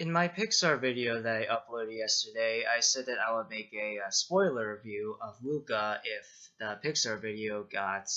In my Pixar video that I uploaded yesterday, I said that I would make a spoiler review of Luca if the Pixar video got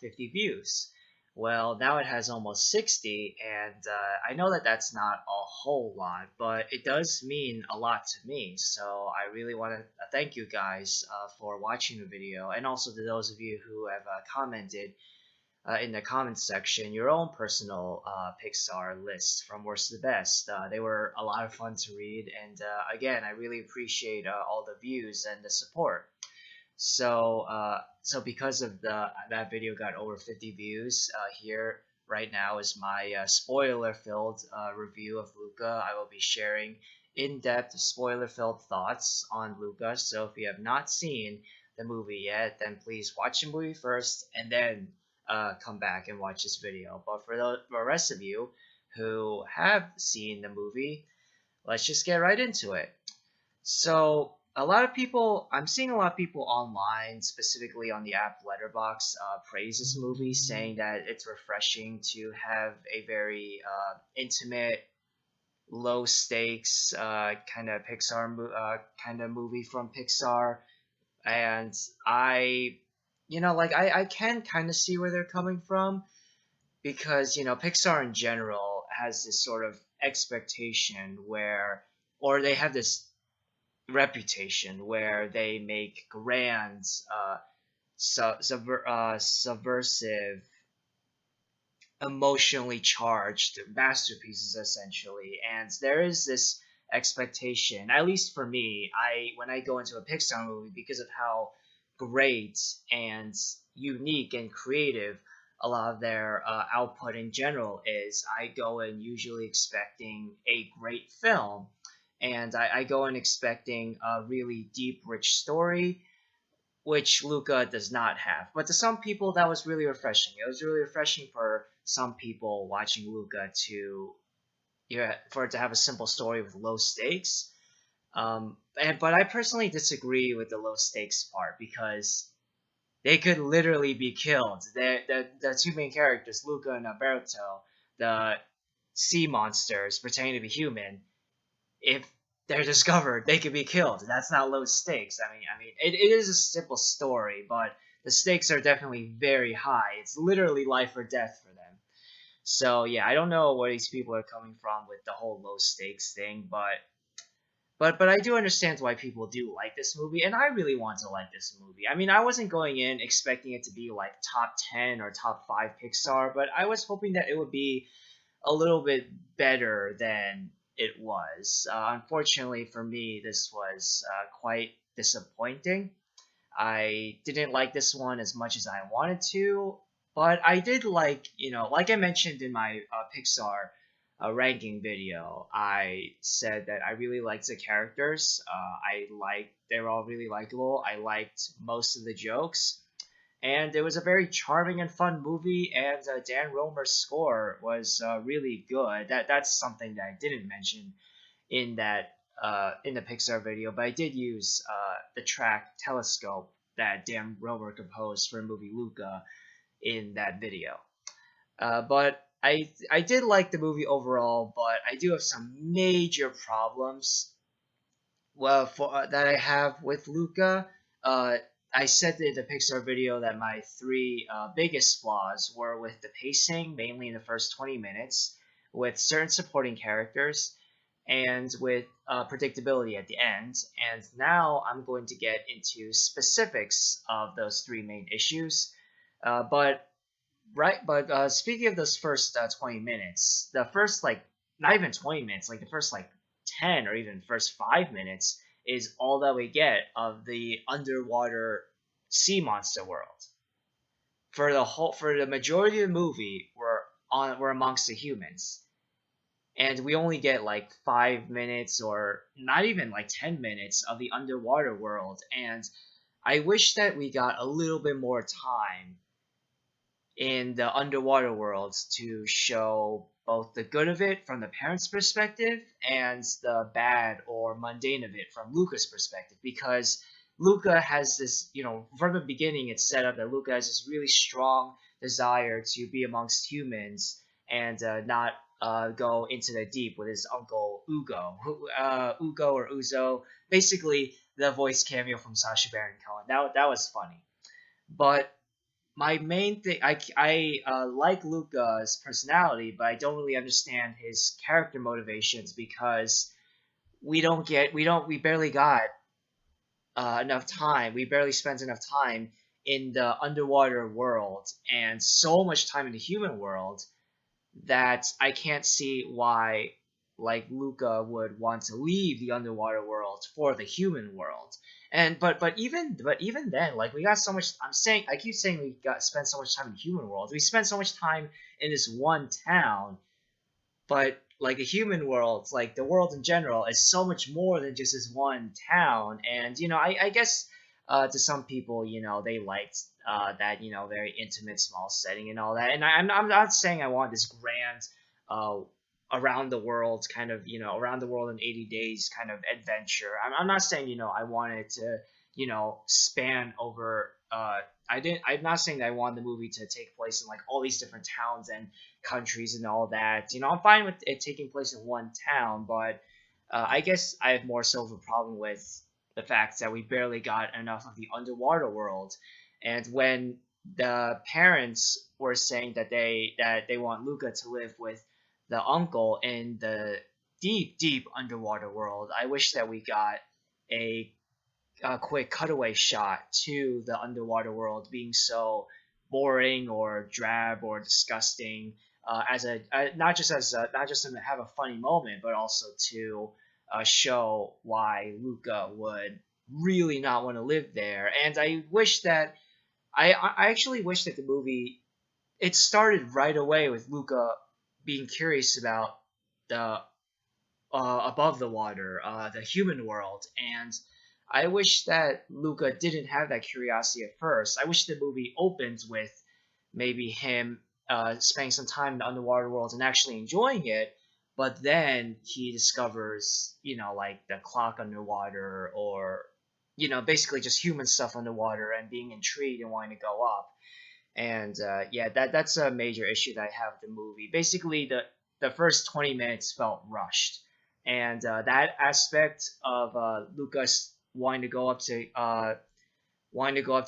50 views. Well, now it has almost 60, and I know that that's not a whole lot, but it does mean a lot to me. So I really want to thank you guys for watching the video, and also to those of you who have commented in the comments section your own personal Pixar lists from worst to best. They were a lot of fun to read, and again, I really appreciate all the views and the support. So because of that video got over 50 views, here right now is my spoiler-filled review of Luca. I will be sharing in-depth spoiler-filled thoughts on Luca. So if you have not seen the movie yet, then please watch the movie first and then come back and watch this video. But for the rest of you who have seen the movie, let's just get right into it. So I'm seeing a lot of people online, specifically on the app Letterboxd, praise this movie, saying that it's refreshing to have a very intimate, low stakes kind of kind of movie from Pixar. And I can kind of see where they're coming from because, Pixar in general has this sort of expectation or they have this reputation where they make grand, subversive, emotionally charged masterpieces, essentially. And there is this expectation, at least for me, when I go into a Pixar movie, because of how great and unique and creative a lot of their output in general is, I go in usually expecting a great film, and I go in expecting a really deep, rich story, which Luca does not have. But to some people, that was really refreshing. It was really refreshing for some people watching Luca for it to have a simple story with low stakes. But I personally disagree with the low stakes part because they could literally be killed. The two main characters, Luca and Alberto, the sea monsters pretending to be human, if they're discovered, they could be killed. That's not low stakes. It is a simple story, but the stakes are definitely very high. It's literally life or death for them. So yeah, I don't know where these people are coming from with the whole low stakes thing, but I do understand why people do like this movie, and I really want to like this movie. I wasn't going in expecting it to be like top 10 or top 5 Pixar, but I was hoping that it would be a little bit better than it was. Unfortunately for me, this was quite disappointing. I didn't like this one as much as I wanted to, but I did like I mentioned in my Pixar ranking video, I said that I really liked the characters. They're all really likable. I liked most of the jokes, and it was a very charming and fun movie. And Dan Romer's score was really good. That's something that I didn't mention in the Pixar video, but I did use the track Telescope that Dan Romer composed for the movie Luca in that video. But I did like the movie overall, but I do have some major problems. Well, that I have with Luca. I said in the Pixar video that my three biggest flaws were with the pacing, mainly in the first 20 minutes, with certain supporting characters, and with predictability at the end. And now I'm going to get into specifics of those three main issues. But speaking of those first 20 minutes, the first not even 20 minutes, like the first 10 or even first 5 minutes is all that we get of the underwater sea monster world. For the majority of the movie, we're amongst the humans, and we only get like 5 minutes or not even like 10 minutes of the underwater world. And I wish that we got a little bit more time in the underwater worlds to show both the good of it from the parents' perspective and the bad or mundane of it from Luca's perspective. Because Luca has this, from the beginning it's set up that Luca has this really strong desire to be amongst humans and not go into the deep with his uncle Ugo or Uzo, basically the voice cameo from Sacha Baron Cohen. That was funny. But my main thing, I like Luca's personality, but I don't really understand his character motivations because we barely got enough time. We barely spent enough time in the underwater world and so much time in the human world that I can't see why like Luca would want to leave the underwater world for the human world. And but even then, like we got so much. I keep saying we got spent so much time in the human world. We spent so much time in this one town, but like the human world, like the world in general, is so much more than just this one town. And I guess to some people, they liked that very intimate, small setting and all that. And I'm not saying I want this grand, uh, around the world kind of around the world in 80 days kind of adventure. I'm not saying I wanted to span over. I'm not saying that I want the movie to take place in like all these different towns and countries and all that. I'm fine with it taking place in one town, but I guess I have more so of a problem with the fact that we barely got enough of the underwater world. And when the parents were saying that they want Luca to live with the uncle in the deep, deep underwater world, I wish that we got a a quick cutaway shot to the underwater world being so boring or drab or disgusting, as a not just to have a funny moment, but also to show why Luca would really not want to live there. And I wish that I actually wish that the movie it started right away with Luca being curious about the above the water, the human world. And I wish that Luca didn't have that curiosity at first. I wish the movie opens with maybe him spending some time in the underwater world and actually enjoying it, but then he discovers, like the clock underwater or, basically just human stuff underwater and being intrigued and wanting to go up. And yeah, that's a major issue that I have with the movie. Basically, the first 20 minutes felt rushed, and that aspect of Lucas wanting to go up to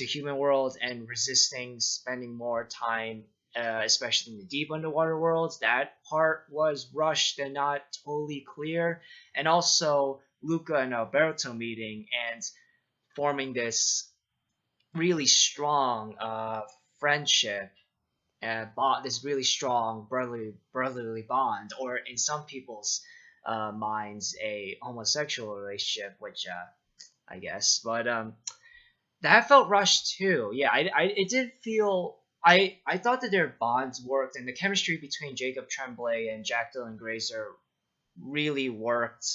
human world and resisting spending more time, especially in the deep underwater worlds. That part was rushed and not totally clear, and also Luca and Alberto meeting and forming this really strong friendship and bond, this really strong brotherly bond, or in some people's minds, a homosexual relationship, which I guess, but that felt rushed too. Yeah, it did feel. I thought that their bonds worked, and the chemistry between Jacob Tremblay and Jack Dylan Grazer really worked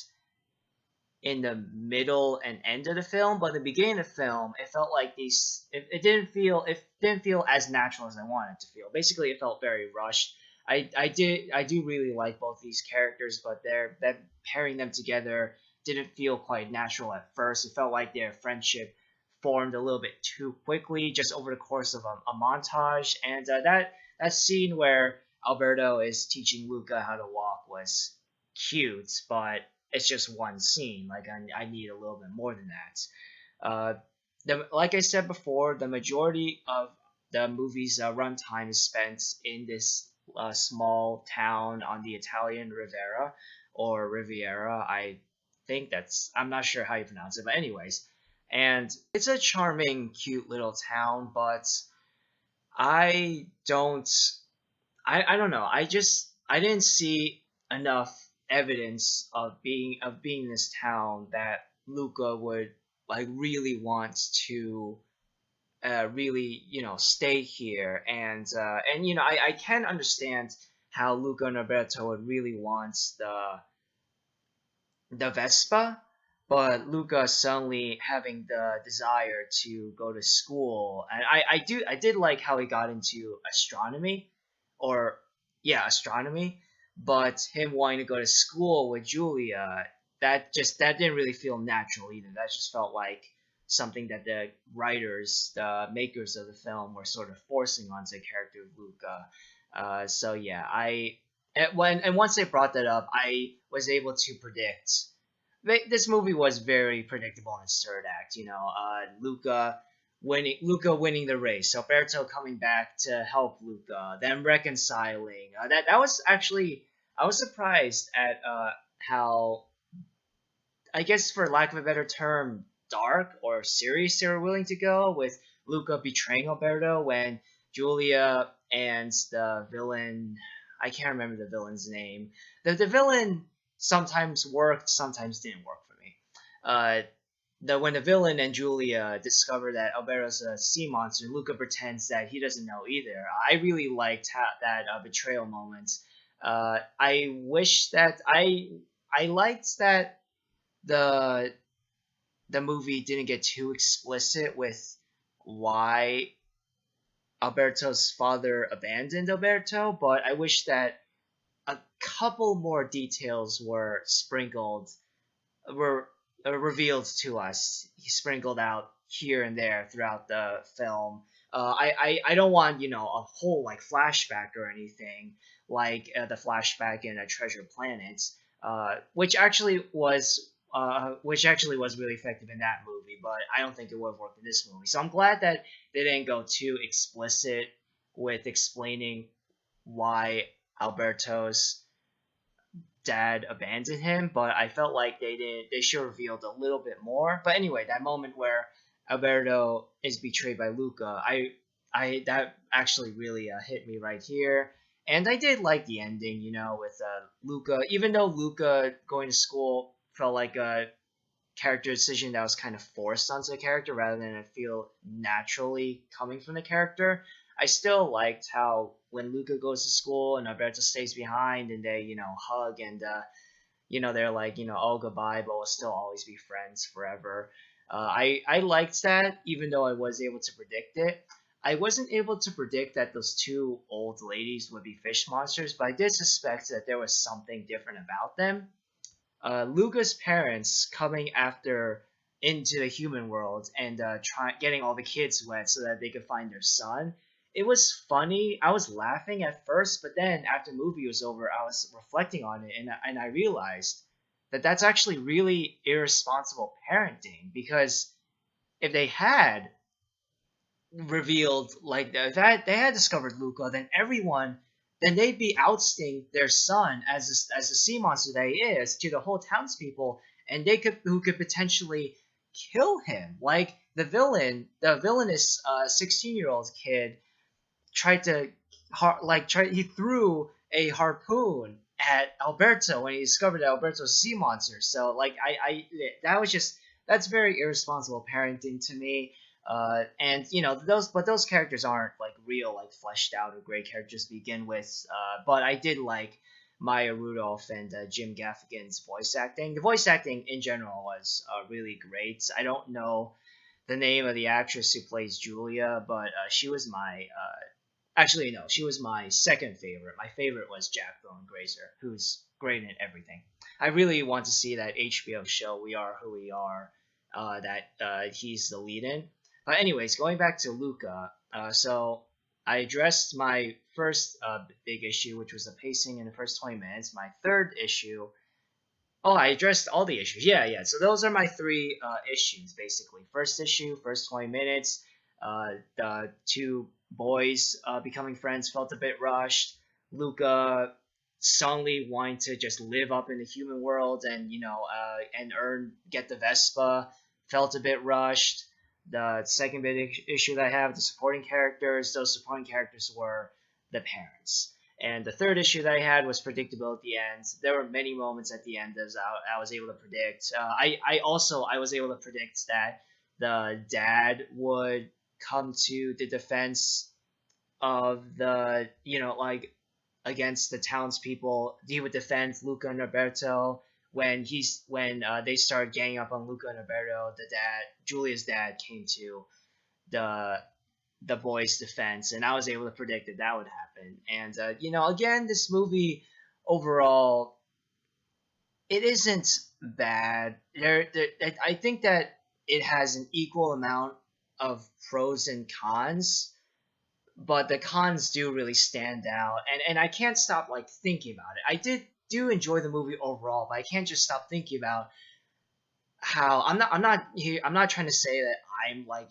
in the middle and end of the film, but in the beginning of the film, it felt like it didn't feel as natural as I wanted it to feel. Basically, it felt very rushed. I do really like both these characters, but that pairing them together didn't feel quite natural at first. It felt like their friendship formed a little bit too quickly, just over the course of a montage. And that scene where Alberto is teaching Luca how to walk was cute, but it's just one scene. Like I need a little bit more than that. Like I said before, the majority of the movie's runtime is spent in this small town on the Italian Riviera or Riviera. I'm not sure how you pronounce it, but anyways, and it's a charming, cute little town. But I don't I don't know. I didn't see enough evidence of being in this town that Luca would like really want to really stay here. And I can understand how Luca and Roberto would really want the Vespa, but Luca suddenly having the desire to go to school. And I did like how he got into astronomy, or yeah, astronomy, but him wanting to go to school with Julia, that didn't really feel natural either. That just felt like something that the writers, the makers of the film, were sort of forcing onto the character of Luca. So yeah, and once they brought that up, I was able to predict. This movie was very predictable in its third act. Luca winning the race, Alberto coming back to help Luca, them reconciling. That was actually, I was surprised at how, I guess for lack of a better term, dark or serious they were willing to go with Luca betraying Alberto when Julia and the villain, I can't remember the villain's name. The villain sometimes worked, sometimes didn't work for me. Uh, when the villain and Julia discover that Alberto's a sea monster, Luca pretends that he doesn't know either. I really liked that betrayal moment. I wish that I liked that the the movie didn't get too explicit with why Alberto's father abandoned Alberto, but I wish that a couple more details were sprinkled were revealed to us, sprinkled out here and there throughout the film. I don't want a whole like flashback or anything like the flashback in a Treasure Planet, which actually was really effective in that movie, but I don't think it would have worked in this movie. So I'm glad that they didn't go too explicit with explaining why Alberto's dad abandoned him, but I felt like they should have revealed a little bit more. But anyway, that moment where Alberto is betrayed by Luca, I that actually really hit me right here. And I did like the ending, with Luca. Even though Luca going to school felt like a character decision that was kind of forced onto the character rather than it feel naturally coming from the character. I still liked how when Luca goes to school and Alberto stays behind and they, hug and they're like, oh goodbye, but we'll still always be friends forever. I liked that, even though I was able to predict it. I wasn't able to predict that those two old ladies would be fish monsters, but I did suspect that there was something different about them. Luca's parents coming after into the human world and getting all the kids wet so that they could find their son. It was funny. I was laughing at first, but then after the movie was over, I was reflecting on it and I realized that that's actually really irresponsible parenting because if they had revealed like that they had discovered Luca, then they'd be ousting their son as a sea monster that he is to the whole townspeople, and they could who could potentially kill him. Like the villainous 16-year-old kid tried to he threw a harpoon at Alberto when he discovered that Alberto's a sea monster. So like that was just that's very irresponsible parenting to me. And those characters aren't like real, like fleshed out or great characters to begin with. But I did like Maya Rudolph and Jim Gaffigan's voice acting. The voice acting in general was really great. I don't know the name of the actress who plays Julia, but she was my actually no, she was my second favorite. My favorite was Jack Bone Grazer, who's great in everything. I really want to see that HBO show We Are Who We Are that he's the lead in. But anyways, going back to Luca, so I addressed my first big issue, which was the pacing in the first 20 minutes. My third issue, oh, I addressed all the issues. Yeah, yeah. So those are my three issues, basically. First issue, first 20 minutes. The two boys becoming friends felt a bit rushed. Luca suddenly wanting to just live up in the human world and and get the Vespa felt a bit rushed. The second big issue that I have, the supporting characters, those supporting characters were the parents. And the third issue that I had was predictable at the end. There were many moments at the end as I was able to predict. I was able to predict that the dad would come to the defense of the against the townspeople. He would defend Luca and Roberto when they started ganging up on Luca and Roberto. Julia's dad, came to the boys' defense, and I was able to predict that that would happen. And again, this movie overall, it isn't bad. I think that it has an equal amount of pros and cons, but the cons do really stand out, and I can't stop like thinking about it. I do enjoy the movie overall, but I can't just stop thinking about how I'm not trying to say that I'm like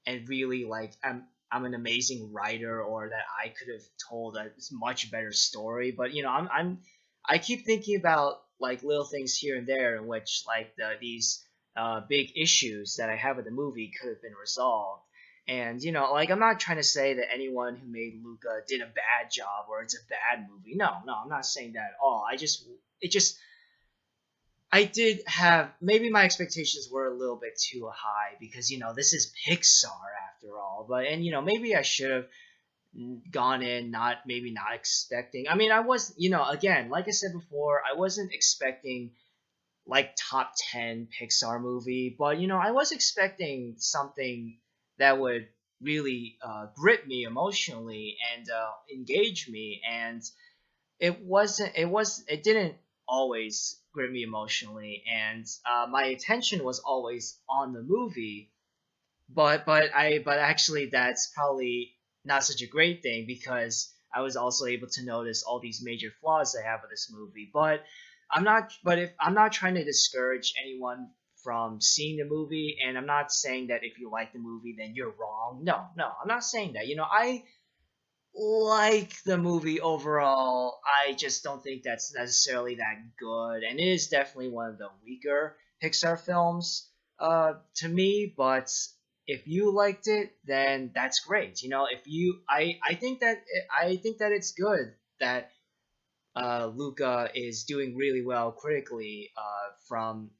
and really like I'm an amazing writer or that I could have told a much better story, but I keep thinking about like little things here and there in which like these big issues that I have with the movie could have been resolved. And like I'm not trying to say that anyone who made Luca did a bad job or it's a bad movie. No, no, I'm not saying that at all. It just I did have maybe my expectations were a little bit too high because this is Pixar after all. But and maybe I should have gone in not expecting. I mean, I was again like I said before, I wasn't expecting like top 10 Pixar movie, but I was expecting something that would really grip me emotionally and engage me, and it didn't always grip me emotionally, and my attention was always on the movie, but actually that's probably not such a great thing because I was also able to notice all these major flaws I have with this movie. But if I'm not trying to discourage anyone from seeing the movie, and I'm not saying that if you like the movie then you're wrong. No, no, I'm not saying that. I like the movie overall. I just don't think that's necessarily that good, and it is definitely one of the weaker Pixar films to me. But if you liked it, then that's great. If you, I think that it's good that Luca is doing really well critically from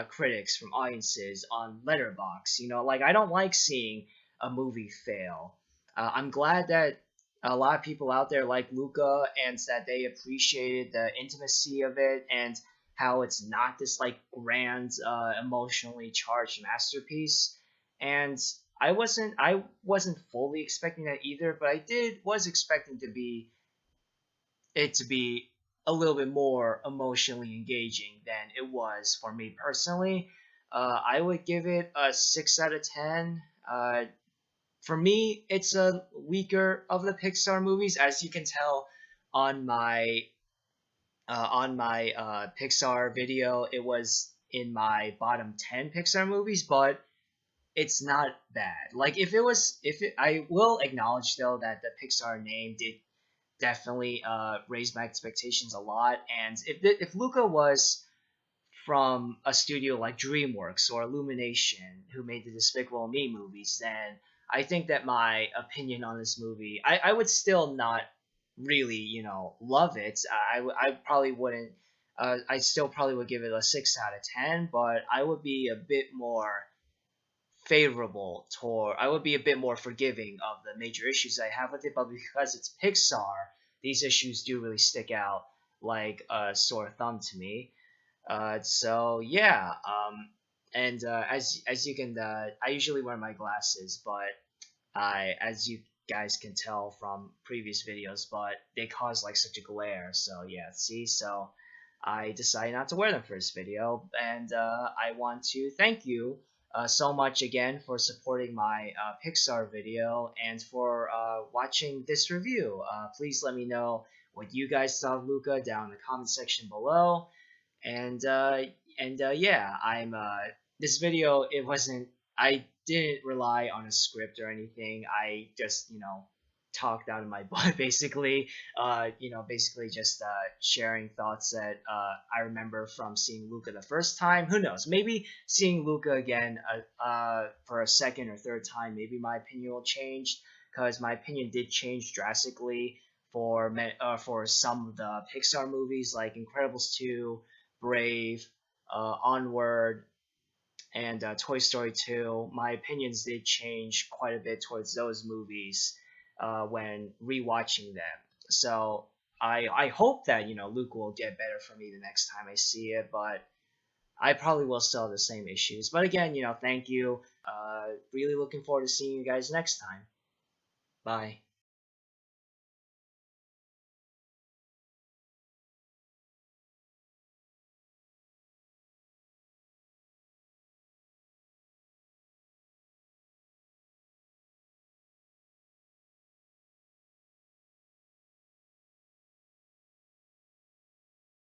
critics, from audiences on Letterbox. Like I don't like seeing a movie fail. I'm glad that a lot of people out there like Luca and that they appreciated the intimacy of it and how it's not this like grand, emotionally charged masterpiece. And I wasn't fully expecting that either, but I did was expecting it to be a little bit more emotionally engaging than it was for me personally. I would give it a 6 out of 10. For me, it's a weaker of the Pixar movies, as you can tell on my Pixar video. It was in my bottom 10 Pixar movies, but it's not bad. Like I will acknowledge though that the Pixar name did definitely raised my expectations a lot. And if Luca was from a studio like DreamWorks or Illumination, who made the Despicable Me movies, then I think that my opinion on this movie, I would still not really, love it. I probably wouldn't. I still probably would give it a 6 out of 10, but I would be a bit more favorable toward I would be a bit more forgiving of the major issues I have with it, but because it's Pixar, these issues do really stick out like a sore thumb to me. So yeah, and as you can, I usually wear my glasses, but as you guys can tell from previous videos, but they cause like such a glare. So yeah, see, so I decided not to wear them for this video, and I want to thank you so much again for supporting my Pixar video and for watching this review. Please let me know what you guys thought of Luca down in the comment section below. And yeah, I'm this video, it wasn't I didn't rely on a script or anything. I just talked out of my butt basically. Basically just sharing thoughts that I remember from seeing Luca the first time. Who knows, maybe seeing Luca again for a second or third time, maybe my opinion will change, because my opinion did change drastically for some of the Pixar movies like Incredibles 2, Brave, Onward, and Toy Story 2. My opinions did change quite a bit towards those movies when rewatching them. So I hope that Luke will get better for me the next time I see it, but I probably will still have the same issues. But again, thank you. Really looking forward to seeing you guys next time. Bye.